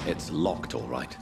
It's locked, all right.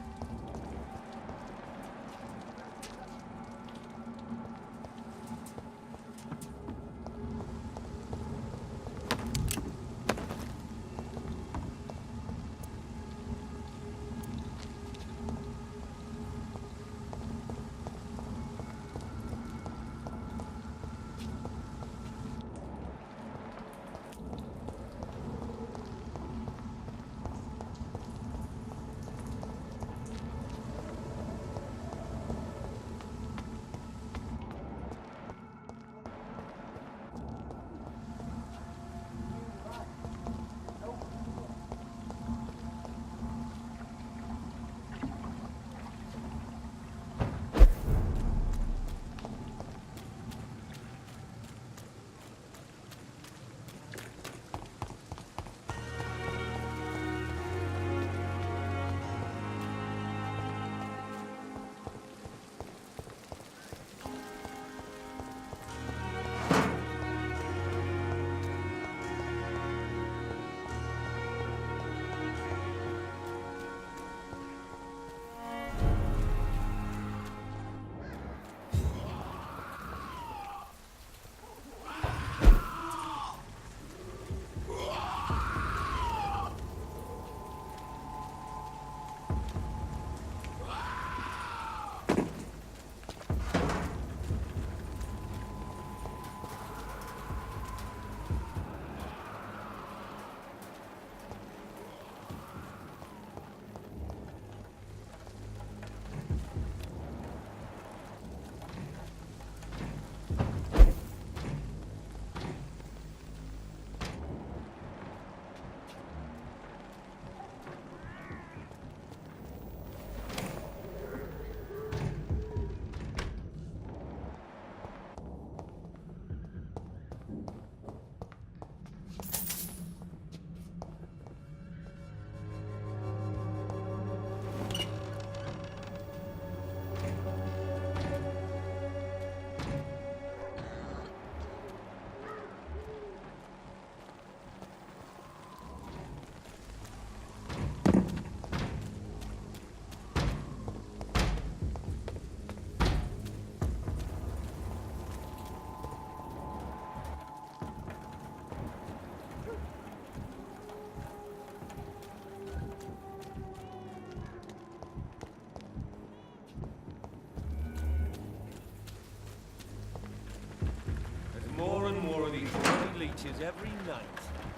More and more of these bloody leeches every night.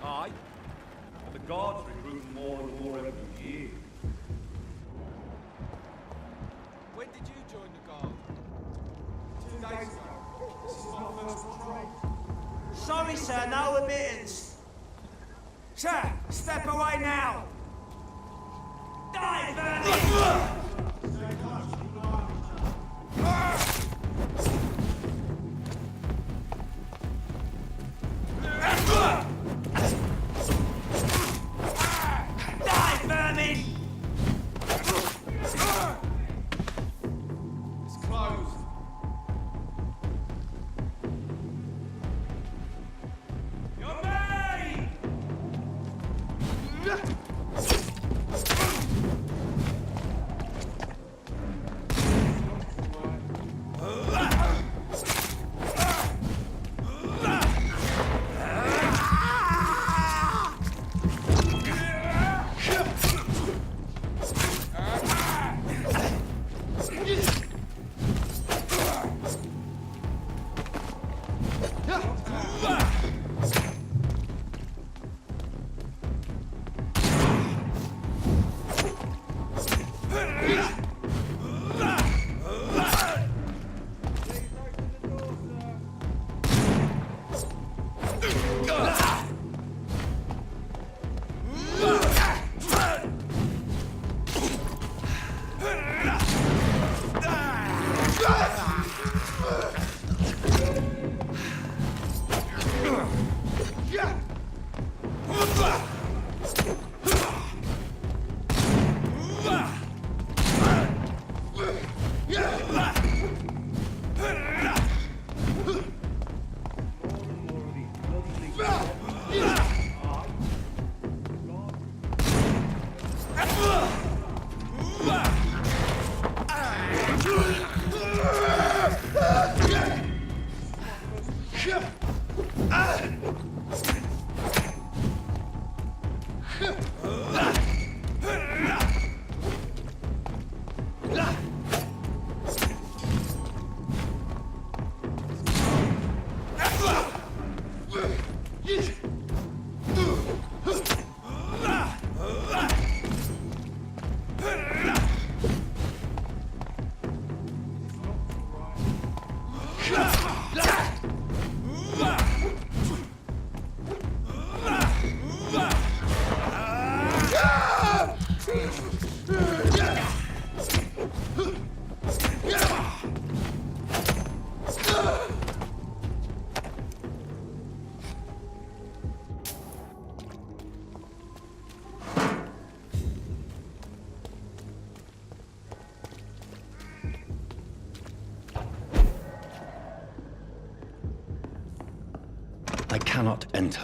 Aye. And the guards recruit more and more every year. When did you join the guard? 2 days ago. This is my first patrol. Sorry, sir, no admittance. Sir, step away now. Die, Bernie! Die, vermin! I cannot enter.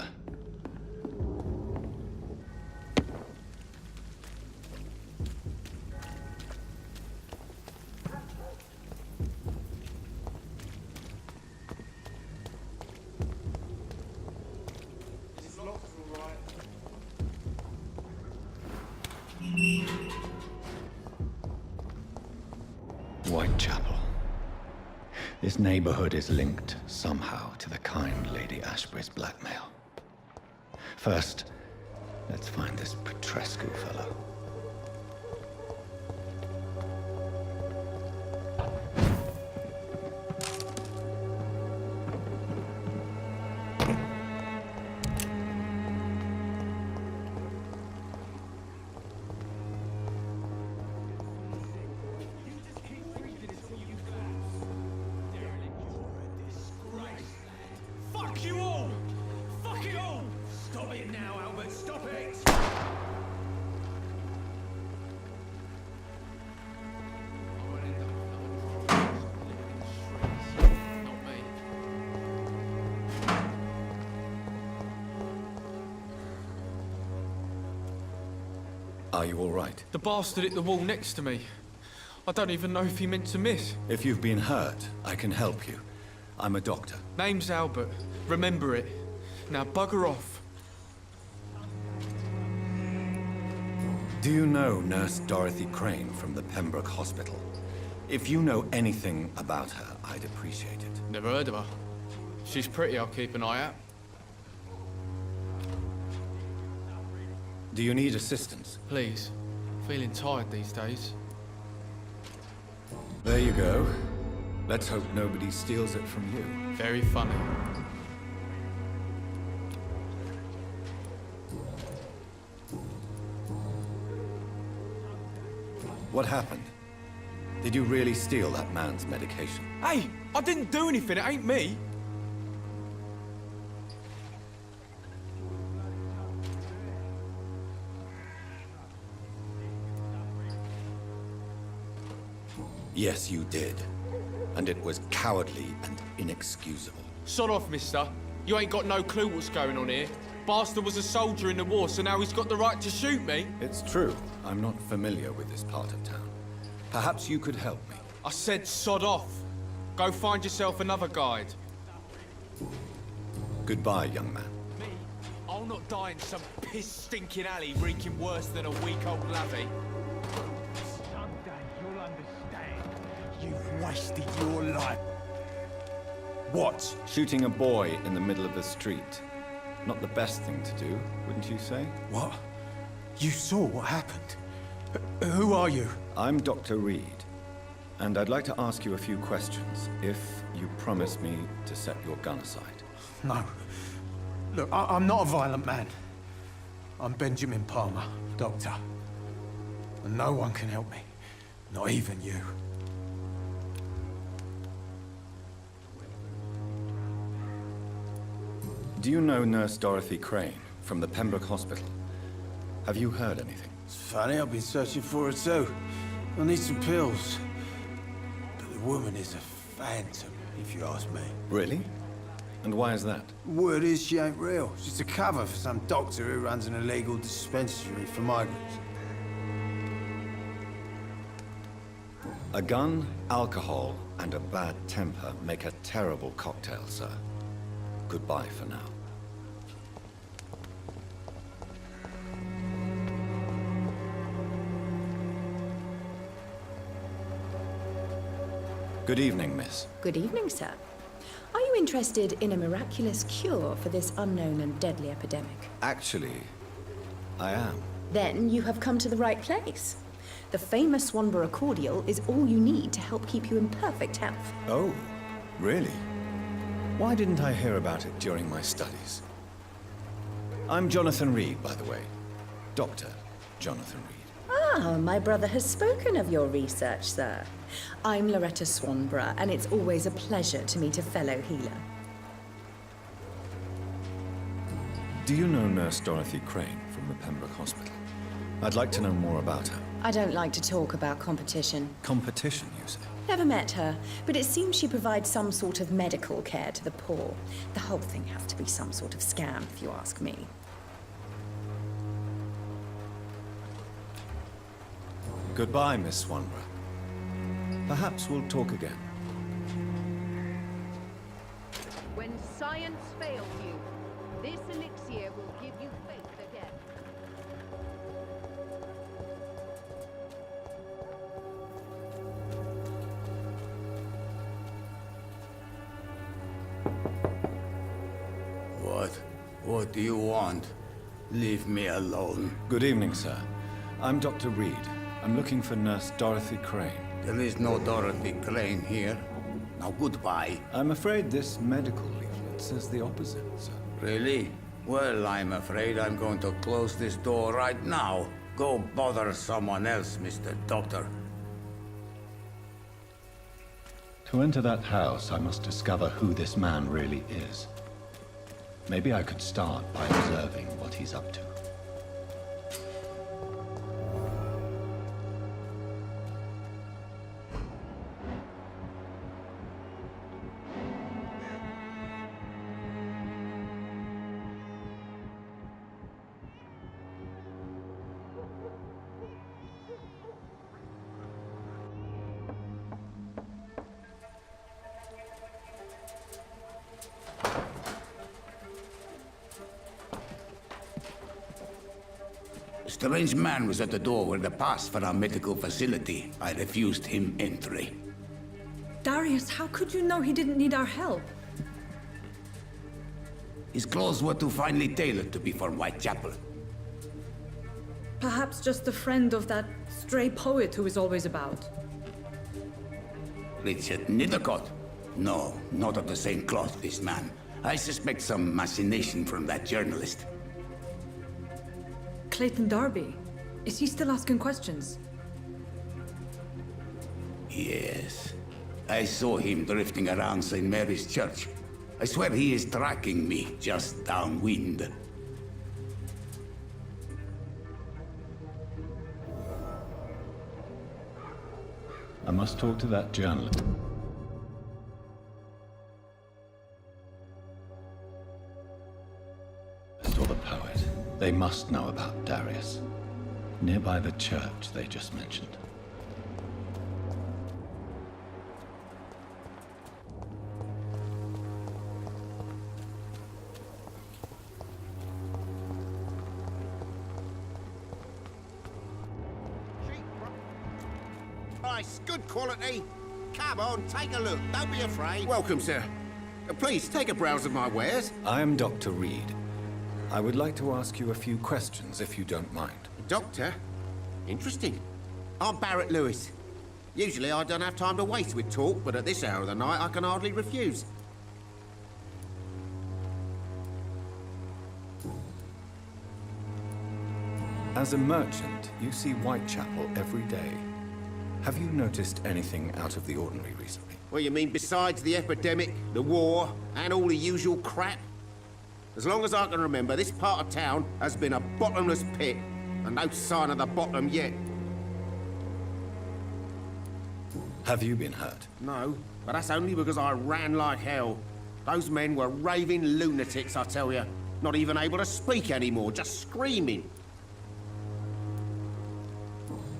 It's locked, all right. Whitechapel. This neighborhood is linked somehow to the kind Lady Ashbury's blackmail. First, let's find this Petrescu fellow. Fuck you all! Fuck it all! Stop it now, Albert, stop it! Not me. Are you all right? The bastard hit the wall next to me. I don't even know if he meant to miss. If you've been hurt, I can help you. I'm a doctor. Name's Albert. Remember it. Now bugger off. Do you know Nurse Dorothy Crane from the Pembroke Hospital? If you know anything about her, I'd appreciate it. Never heard of her. She's pretty, I'll keep an eye out. Do you need assistance? Please. Feeling tired these days. There you go. Let's hope nobody steals it from you. Very funny. What happened? Did you really steal that man's medication? Hey! I didn't do anything, it ain't me! Yes, you did. And it was cowardly and inexcusable. Sod off, mister. You ain't got no clue what's going on here. Bastard was a soldier in the war, so now he's got the right to shoot me. It's true. I'm not familiar with this part of town. Perhaps you could help me. I said sod off. Go find yourself another guide. Goodbye, young man. Me? I'll not die in some piss-stinking alley reeking worse than a week-old lavvy. Someday you'll understand. You've wasted your life. What? Shooting a boy in the middle of the street. Not the best thing to do, wouldn't you say? What? You saw what happened? Who are you? I'm Dr. Reed, and I'd like to ask you a few questions, if you promise me to set your gun aside. No. Look, I'm not a violent man. I'm Benjamin Palmer, doctor. And no one can help me. Not even you. Do you know Nurse Dorothy Crane from the Pembroke Hospital? Have you heard anything? It's funny, I've been searching for her too. I need some pills. But the woman is a phantom, if you ask me. Really? And why is that? Word is she ain't real. She's a cover for some doctor who runs an illegal dispensary for migrants. A gun, alcohol, and a bad temper make a terrible cocktail, sir. Goodbye for now. Good evening, miss. Good evening, sir. Are you interested in a miraculous cure for this unknown and deadly epidemic? Actually, I am. Then you have come to the right place. The famous Swanborough cordial is all you need to help keep you in perfect health. Oh, really? Why didn't I hear about it during my studies? I'm Jonathan Reed, by the way. Dr. Jonathan Reed. Ah, my brother has spoken of your research, sir. I'm Loretta Swanborough, and it's always a pleasure to meet a fellow healer. Do you know Nurse Dorothy Crane from the Pembroke Hospital? I'd like to know more about her. I don't like to talk about competition. Competition, you say? Never met her, but it seems she provides some sort of medical care to the poor. The whole thing has to be some sort of scam, if you ask me. Goodbye, Miss Swanborough. Perhaps we'll talk again. When science fails you, this elixir will give you faith again. What do you want? Leave me alone. Good evening, sir. I'm Dr. Reed. I'm looking for Nurse Dorothy Crane. There is no Dorothy Crane here. Now goodbye. I'm afraid this medical leaflet says the opposite, sir. Really? Well, I'm afraid I'm going to close this door right now. Go bother someone else, Mr. Doctor. To enter that house, I must discover who this man really is. Maybe I could start by observing what he's up to. A strange man was at the door with a pass for our medical facility. I refused him entry. Darius, how could you know he didn't need our help? His clothes were too finely tailored to be from Whitechapel. Perhaps just a friend of that stray poet who is always about. Richard Nethercott? No, not of the same cloth, this man. I suspect some machination from that journalist. Clayton Darby. Is he still asking questions? Yes. I saw him drifting around St. Mary's Church. I swear he is tracking me just downwind. I must talk to that journalist. Or the poet. They must know about Darius. Nearby the church they just mentioned. Nice, good quality. Come on, take a look. Don't be afraid. Welcome, sir. Please, take a browse of my wares. I am Dr. Reed. I would like to ask you a few questions, if you don't mind. Doctor? Interesting. I'm Barrett Lewis. Usually I don't have time to waste with talk, but at this hour of the night I can hardly refuse. As a merchant, you see Whitechapel every day. Have you noticed anything out of the ordinary recently? What you mean besides the epidemic, the war, and all the usual crap? As long as I can remember, this part of town has been a bottomless pit, and no sign of the bottom yet. Have you been hurt? No, but that's only because I ran like hell. Those men were raving lunatics, I tell you. Not even able to speak anymore, just screaming.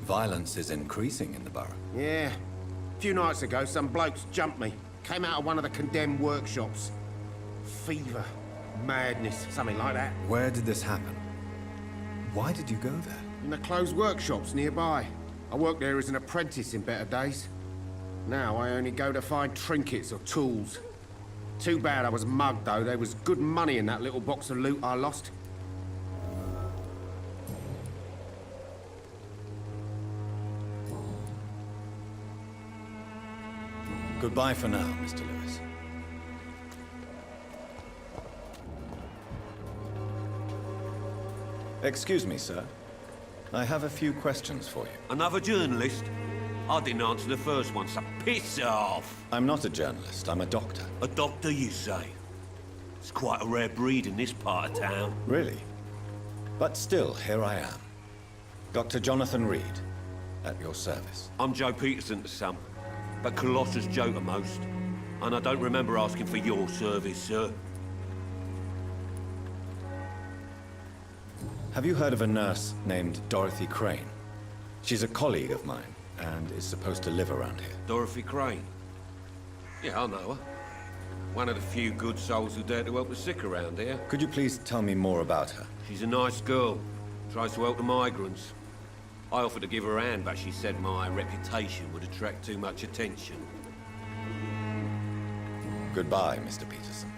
Violence is increasing in the borough. Yeah. A few nights ago, some blokes jumped me. Came out of one of the condemned workshops. Fever. Madness, something like that. Where did this happen? Why did you go there? In the closed workshops nearby. I worked there as an apprentice in better days. Now I only go to find trinkets or tools. Too bad I was mugged, though. There was good money in that little box of loot I lost. Goodbye for now, Mr. Lewis. Excuse me, sir. I have a few questions for you. Another journalist? I didn't answer the first one, so piss off! I'm not a journalist, I'm a doctor. A doctor, you say? It's quite a rare breed in this part of town. Really? But still, here I am. Dr. Jonathan Reed, at your service. I'm Joe Peterson to some, but Colossus Joe to most. And I don't remember asking for your service, sir. Have you heard of a nurse named Dorothy Crane? She's a colleague of mine, and is supposed to live around here. Dorothy Crane? Yeah, I know her. One of the few good souls who dare to help the sick around here. Could you please tell me more about her? She's a nice girl. Tries to help the migrants. I offered to give her a hand, but she said my reputation would attract too much attention. Goodbye, Mr. Peterson.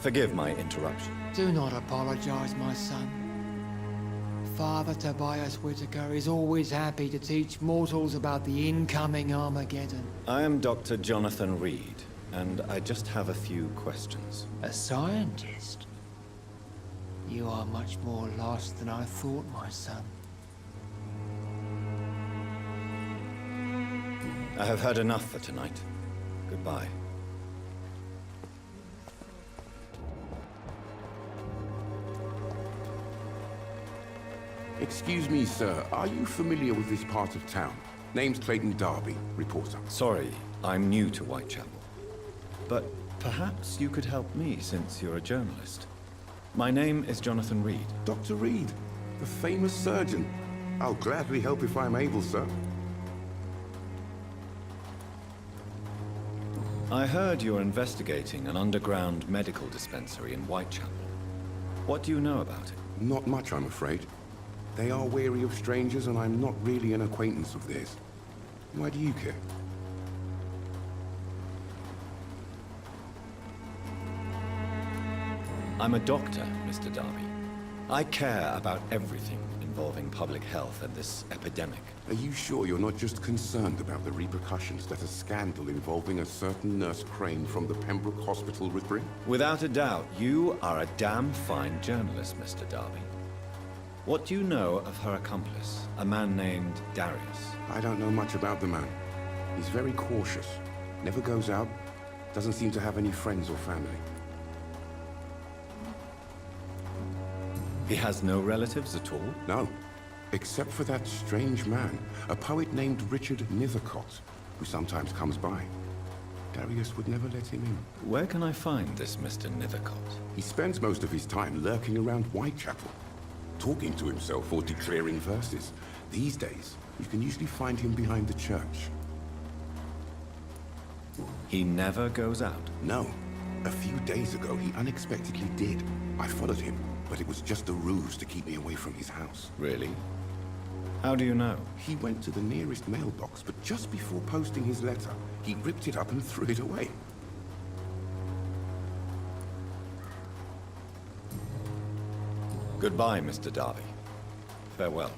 Forgive my interruption. Do not apologize, my son. Father Tobias Whitaker is always happy to teach mortals about the incoming Armageddon. I am Dr. Jonathan Reed, and I just have a few questions. A scientist? You are much more lost than I thought, my son. I have heard enough for tonight. Goodbye. Excuse me, sir. Are you familiar with this part of town? Name's Clayton Darby, reporter. Sorry, I'm new to Whitechapel. But perhaps you could help me since you're a journalist. My name is Jonathan Reed. Dr. Reed, the famous surgeon. I'll gladly help if I'm able, sir. I heard you're investigating an underground medical dispensary in Whitechapel. What do you know about it? Not much, I'm afraid. They are wary of strangers, and I'm not really an acquaintance of theirs. Why do you care? I'm a doctor, Mr. Darby. I care about everything involving public health and this epidemic. Are you sure you're not just concerned about the repercussions that a scandal involving a certain Nurse Crane from the Pembroke Hospital would bring? Without a doubt, you are a damn fine journalist, Mr. Darby. What do you know of her accomplice, a man named Darius? I don't know much about the man. He's very cautious. Never goes out. Doesn't seem to have any friends or family. He has no relatives at all? No. Except for that strange man, a poet named Richard Nethercott, who sometimes comes by. Darius would never let him in. Where can I find this Mr. Nethercott? He spends most of his time lurking around Whitechapel, talking to himself or declaring verses. These days, you can usually find him behind the church. He never goes out? No. A few days ago, he unexpectedly did. I followed him, but it was just a ruse to keep me away from his house. Really? How do you know? He went to the nearest mailbox, but just before posting his letter, he ripped it up and threw it away. Goodbye, Mr. Darby. Farewell.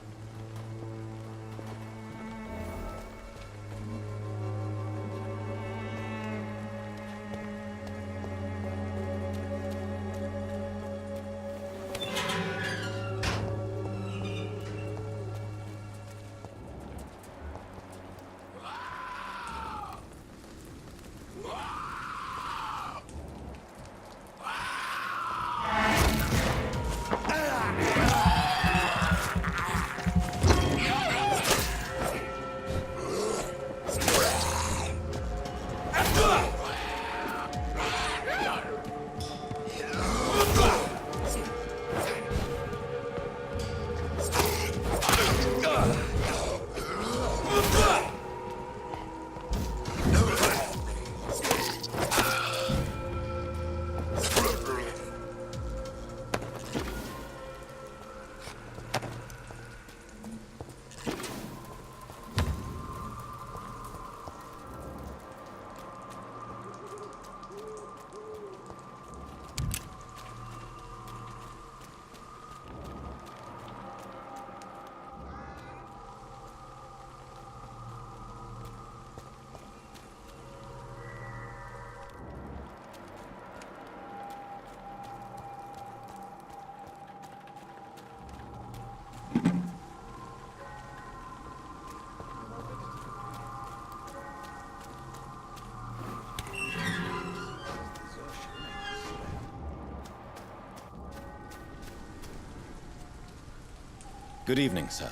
Good evening, sir.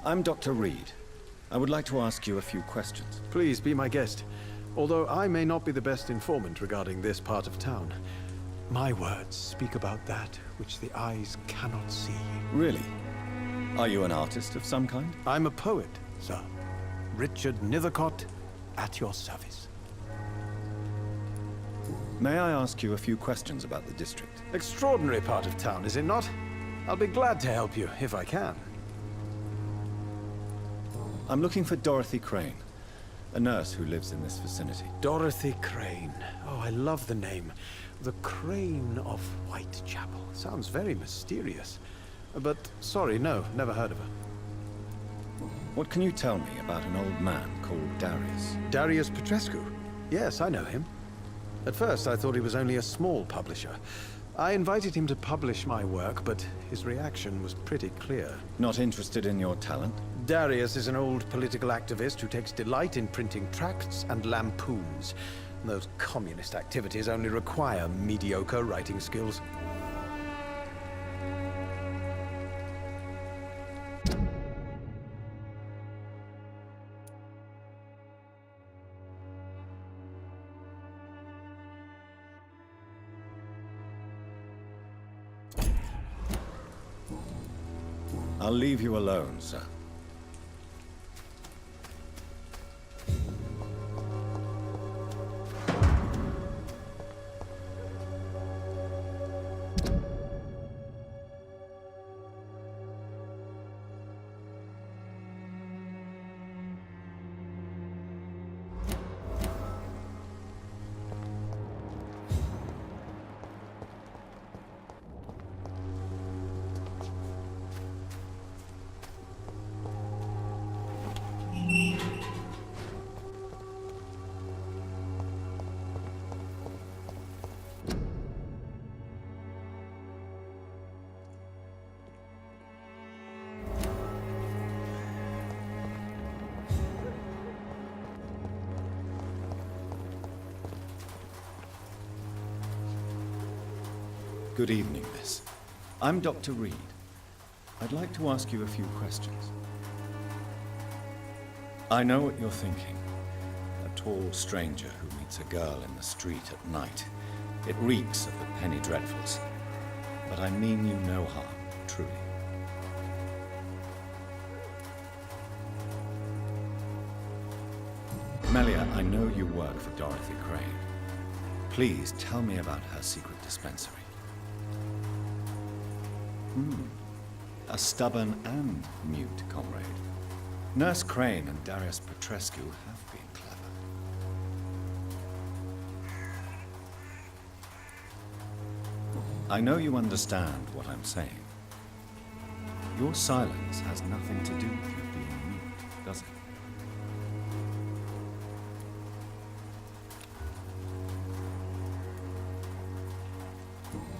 I'm Dr. Reed. I would like to ask you a few questions. Please be my guest. Although I may not be the best informant regarding this part of town, my words speak about that which the eyes cannot see. Really? Are you an artist of some kind? I'm a poet, sir. Richard Nethercott, at your service. May I ask you a few questions about the district? Extraordinary part of town, is it not? I'll be glad to help you, if I can. I'm looking for Dorothy Crane, a nurse who lives in this vicinity. Dorothy Crane. Oh, I love the name. The Crane of Whitechapel. Sounds very mysterious. But, sorry, no, never heard of her. What can you tell me about an old man called Darius? Darius Petrescu? Yes, I know him. At first, I thought he was only a small publisher. I invited him to publish my work, but his reaction was pretty clear. Not interested in your talent? Darius is an old political activist who takes delight in printing tracts and lampoons. Those communist activities only require mediocre writing skills. I'll leave you alone, sir. Good evening, miss. I'm Dr. Reed. I'd like to ask you a few questions. I know what you're thinking. A tall stranger who meets a girl in the street at night. It reeks of the penny dreadfuls. But I mean you no harm, truly. Melia, I know you work for Dorothy Crane. Please tell me about her secret dispensary. A stubborn and mute comrade. Nurse Crane and Darius Petrescu have been clever. I know you understand what I'm saying. Your silence has nothing to do with you being mute, does it?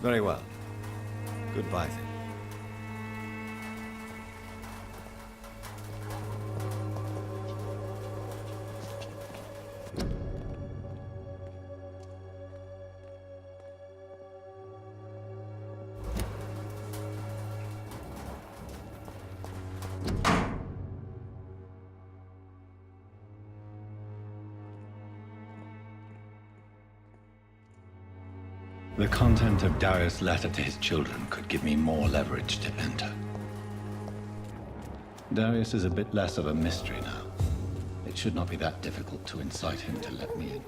Very well. Goodbye then. The content of Darius' letter to his children could give me more leverage to enter. Darius is a bit less of a mystery now. It should not be that difficult to incite him to let me in.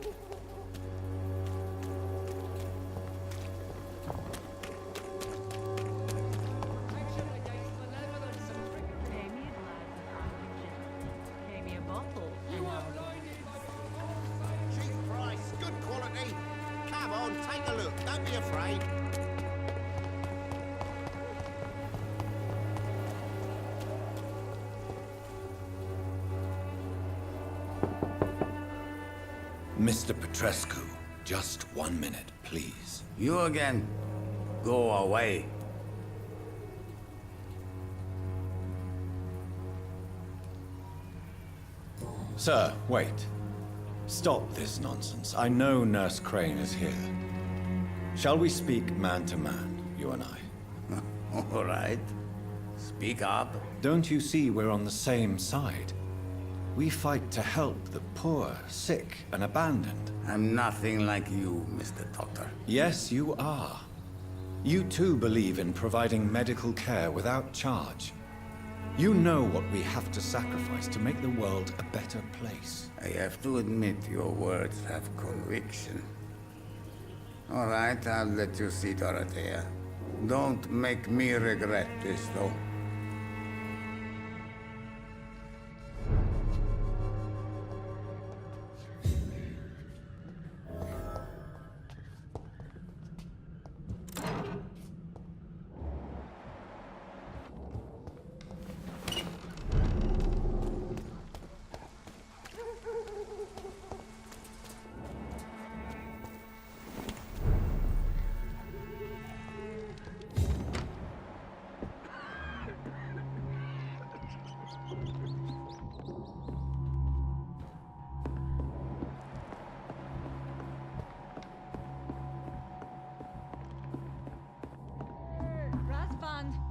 Cheap price, good quality. Come on, take a look. Don't be afraid. Mr. Petrescu, just 1 minute, please. You again? Go away. Sir, wait. Stop this nonsense. I know Nurse Crane is here. Shall we speak man to man, you and I? All right. Speak up. Don't you see we're on the same side? We fight to help the poor, sick, and abandoned. I'm nothing like you, Mr. Doctor. Yes, you are. You too believe in providing medical care without charge. You know what we have to sacrifice to make the world a better place. I have to admit your words have conviction. All right, I'll let you see Dorothea. Don't make me regret this, though.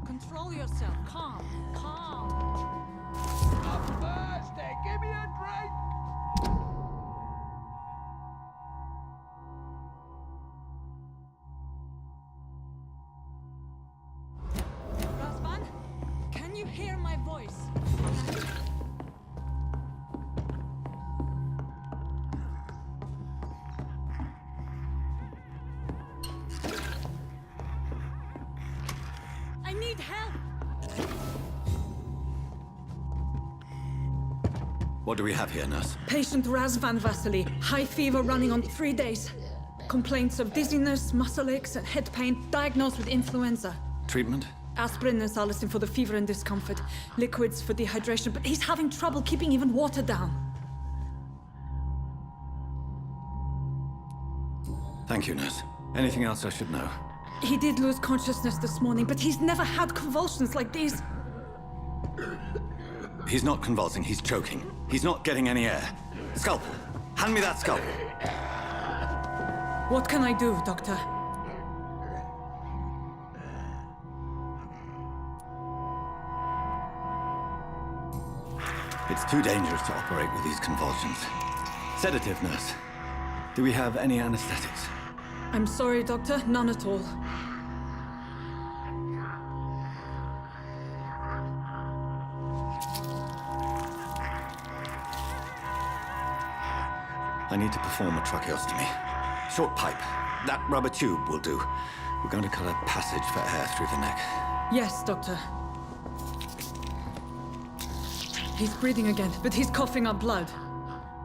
Control yourself. Calm. Calm. I'm thirsty. Give me a drink. Razvan, can you hear my voice? I need help. What do we have here, nurse? Patient Razvan Vasily. High fever running on 3 days. Complaints of dizziness, muscle aches, and head pain. Diagnosed with influenza. Treatment? Aspirin and salicin for the fever and discomfort. Liquids for dehydration, but he's having trouble keeping even water down. Thank you, nurse. Anything else I should know? He did lose consciousness this morning, but he's never had convulsions like these. He's not convulsing, he's choking. He's not getting any air. Scalpel! Hand me that scalpel! What can I do, Doctor? It's too dangerous to operate with these convulsions. Sedative, nurse. Do we have any anesthetics? I'm sorry, Doctor. None at all. I need to perform a tracheostomy. Short pipe. That rubber tube will do. We're going to cut a passage for air through the neck. Yes, Doctor. He's breathing again, but he's coughing up blood.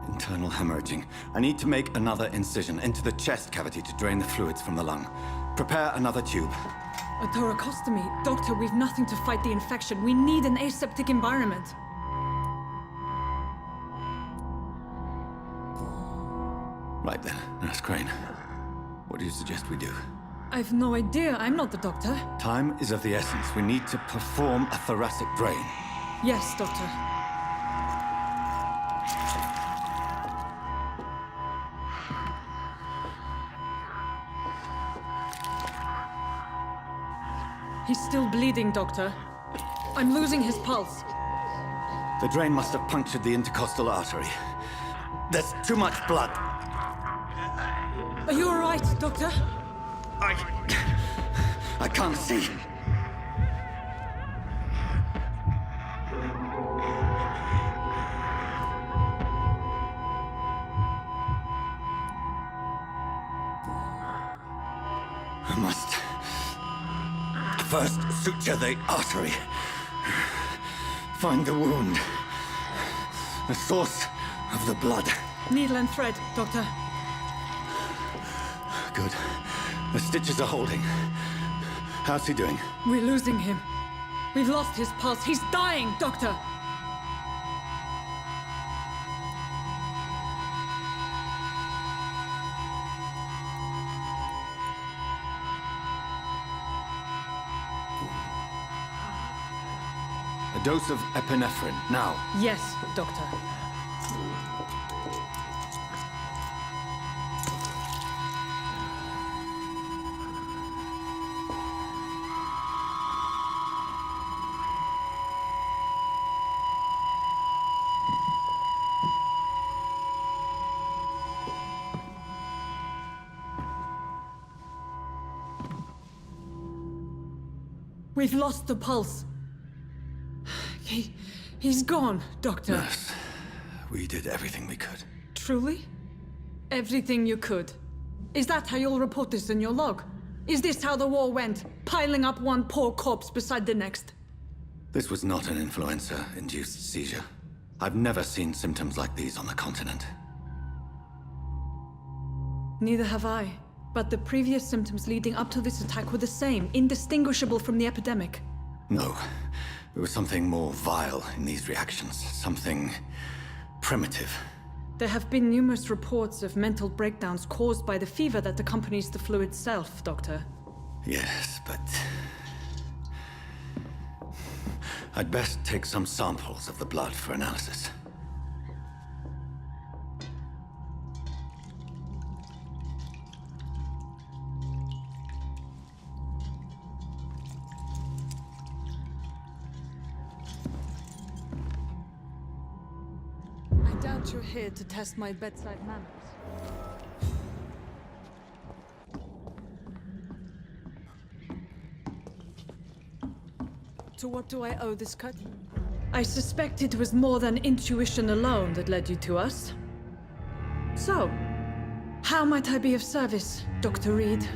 Internal hemorrhaging. I need to make another incision into the chest cavity to drain the fluids from the lung. Prepare another tube. A thoracostomy. Doctor, we've nothing to fight the infection. We need an aseptic environment. Right then, Nurse Crane. What do you suggest we do? I've no idea. I'm not the doctor. Time is of the essence. We need to perform a thoracic drain. Yes, Doctor. He's still bleeding, Doctor. I'm losing his pulse. The drain must have punctured the intercostal artery. There's too much blood. Are you all right, Doctor? I can't see. I must first suture the artery. Find the wound. The source of the blood. Needle and thread, Doctor. Good. The stitches are holding. How's he doing? We're losing him. We've lost his pulse. He's dying, Doctor. A dose of epinephrine, now. Yes, Doctor. We've lost the pulse. He's gone, Doctor. Nurse, we did everything we could. Truly? Everything you could. Is that how you'll report this in your log? Is this how the war went? Piling up one poor corpse beside the next? This was not an influenza-induced seizure. I've never seen symptoms like these on the continent. Neither have I. But the previous symptoms leading up to this attack were the same, indistinguishable from the epidemic. No. There was something more vile in these reactions. Something primitive. There have been numerous reports of mental breakdowns caused by the fever that accompanies the flu itself, Doctor. Yes, but... I'd best take some samples of the blood for analysis. I doubt you're here to test my bedside manners. To what do I owe this cut? I suspect it was more than intuition alone that led you to us. So, how might I be of service, Dr. Reed?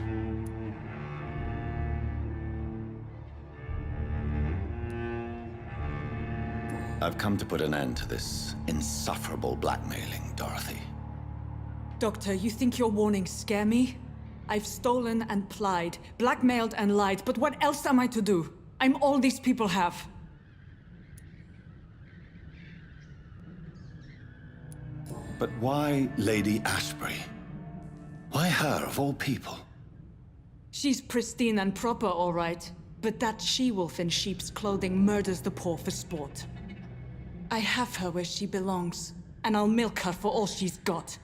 I've come to put an end to this insufferable blackmailing, Dorothy. Doctor, you think your warnings scare me? I've stolen and plied, blackmailed and lied, but what else am I to do? I'm all these people have. But why Lady Ashbury? Why her, of all people? She's pristine and proper, all right. But that she-wolf in sheep's clothing murders the poor for sport. I have her where she belongs, and I'll milk her for all she's got.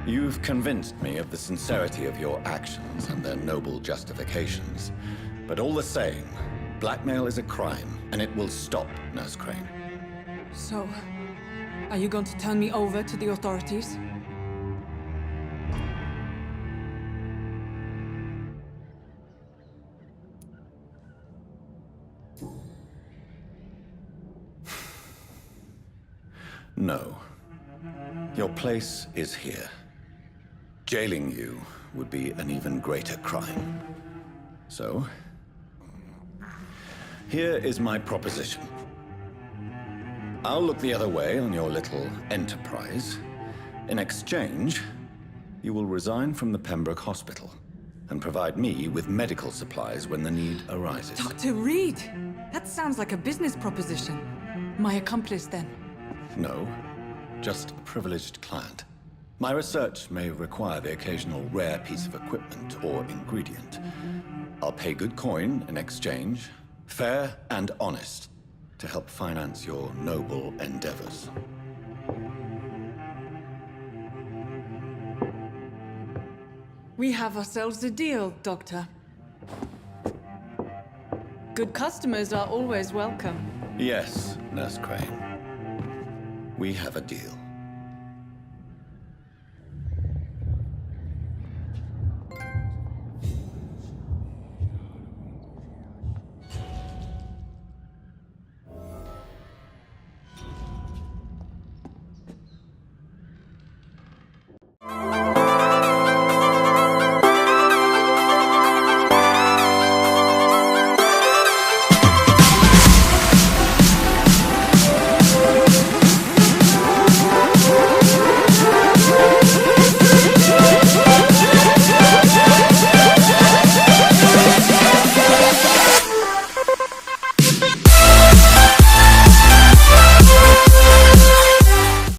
You've convinced me of the sincerity of your actions and their noble justifications. But all the same, blackmail is a crime, and it will stop, Nurse Crane. So, are you going to turn me over to the authorities? No. Your place is here. Jailing you would be an even greater crime. So, here is my proposition. I'll look the other way on your little enterprise. In exchange, you will resign from the Pembroke Hospital and provide me with medical supplies when the need arises. Dr. Reed! That sounds like a business proposition. My accomplice, then? No, just a privileged client. My research may require the occasional rare piece of equipment or ingredient. I'll pay good coin in exchange, fair and honest, to help finance your noble endeavors. We have ourselves a deal, Doctor. Good customers are always welcome. Yes, Nurse Crane. We have a deal.